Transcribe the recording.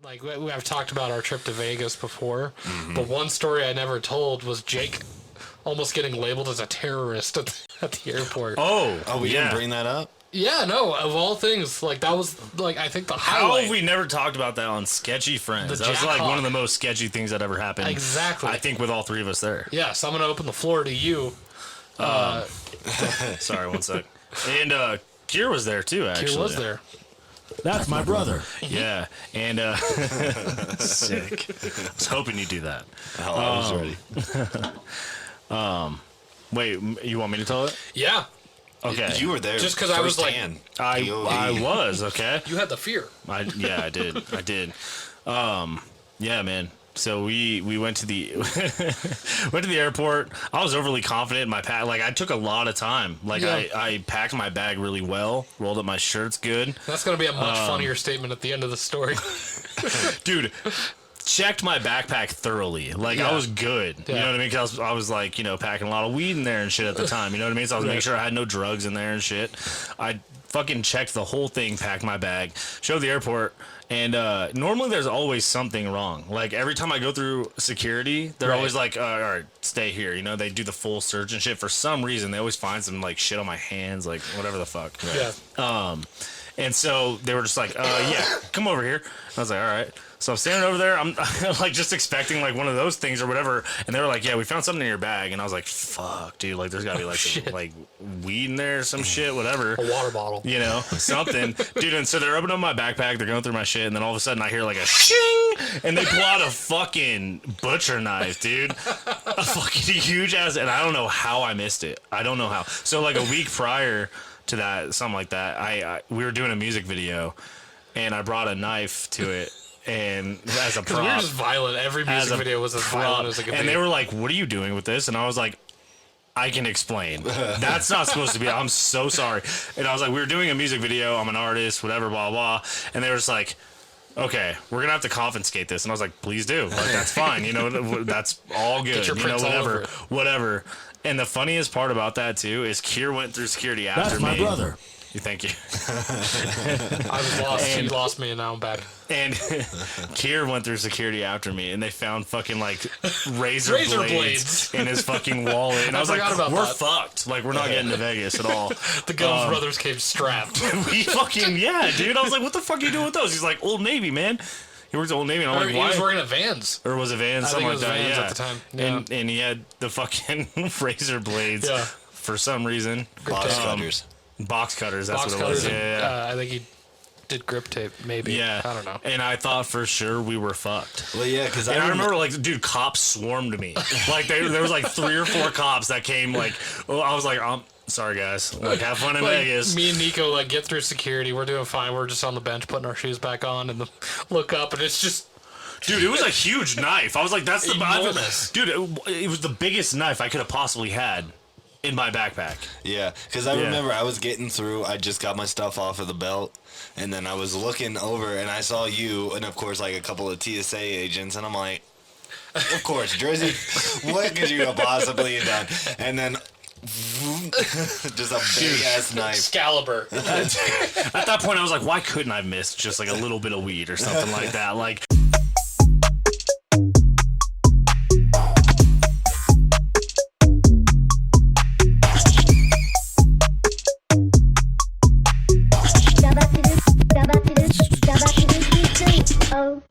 Like, I've talked about our trip to Vegas before, but one story I never told was Jake almost getting labeled as a terrorist at the airport. Oh, we didn't bring that up? Yeah, no, of all things, like, that was, like, I think the highlight. How have we never talked about that on Sketchy Friends? That was like one of the most sketchy things that ever happened. Exactly. I think with all three of us there. Yeah, so I'm going to open the floor to you. Sorry, one sec. And Kier was there too, actually. Kier was there. That's my brother. Yeah, and sick. I was hoping you'd do that. Hell, I was ready. Wait, you want me to tell it? Yeah. Okay. You were there. Just 'cause I was like- firsthand. I was, okay. You had the fear. I did. Yeah, man. So we went to the went to the airport. I was overly confident in my pack. Like, I took a lot of time. Like, Yeah. I packed my bag really well, rolled up my shirts good. That's going to be a much funnier statement at the end of the story. Dude, checked my backpack thoroughly. Like, I was good. You know what I mean? Because I was like, packing a lot of weed in there and shit at the time. You know what I mean? So I was making sure I had no drugs in there and shit. I fucking checked the whole thing, packed my bag, showed the airport, and normally there's always something wrong. Like, every time I go through security, they're always like, all right, stay here. They do the full search and shit. For some reason, they always find some, like, shit on my hands, like, whatever the fuck. Yeah. And so they were just like, yeah, come over here. I was like, all right. So I'm standing over there. I'm like just expecting like one of those things or whatever. And they were like, yeah, we found something in your bag. And I was like, fuck, dude. Like, there's got to be like some, like, weed in there, some shit, whatever. A water bottle. Something. Dude, and so they're opening up my backpack. They're going through my shit. And then all of a sudden I hear like a shing. And they pull out a fucking butcher knife, dude. A fucking huge ass. And I don't know how I missed it. I don't know how. So like a week prior to that, something like that, we were doing a music video. And I brought a knife to it. And as a prop, we were just violent. Every music video was as violent as it could be. And they were like, "What are you doing with this?" And I was like, "I can explain. That's not supposed to be. I'm so sorry." And I was like, "We were doing a music video. I'm an artist, whatever, blah blah." And they were just like, "Okay, we're gonna have to confiscate this." And I was like, "Please do. Like, that's fine. That's all good. Get your prints all over it. Whatever." And the funniest part about that too is Kier went through security after me. That's my brother. Thank you. I was lost. He lost me, and now I'm back. And Kier went through security after me, and they found fucking like razor blades in his fucking wallet. And I was like, "We're fucked. Like, we're not getting to Vegas at all." The Guns brothers came strapped. We fucking dude. I was like, "What the fuck are you doing with those?" He's like, "Old Navy, man." He works at Old Navy, and I'm like, He "Why?" was working at Vans. Or was it Vans? Something like that. Vans Yeah. at the time. Yeah. And he had the fucking razor blades for some reason. Box cutters. Box cutters. That's Box what it cutters. was. Yeah. I think he did grip tape, maybe. Yeah. I don't know. And I thought for sure we were fucked. Well, yeah, because I remember, like, dude, cops swarmed me. Like, there was, like, 3 or 4 cops that came, like, I was like, sorry, guys. Like, have fun in Vegas. Me and Nico, like, get through security. We're doing fine. We're just on the bench putting our shoes back on and look up, and it's just... Dude, it was a huge knife. I was like, that's the... Enormous. Dude, it was the biggest knife I could have possibly had in my backpack. Yeah, because I remember I was getting through. I just got my stuff off of the belt, and then I was looking over, and I saw you, and of course, like a couple of TSA agents, and I'm like, of course, Jersey, what could you have possibly done? And then just a big ass knife. Excalibur. At that point, I was like, why couldn't I have missed just like a little bit of weed or something like that? Like.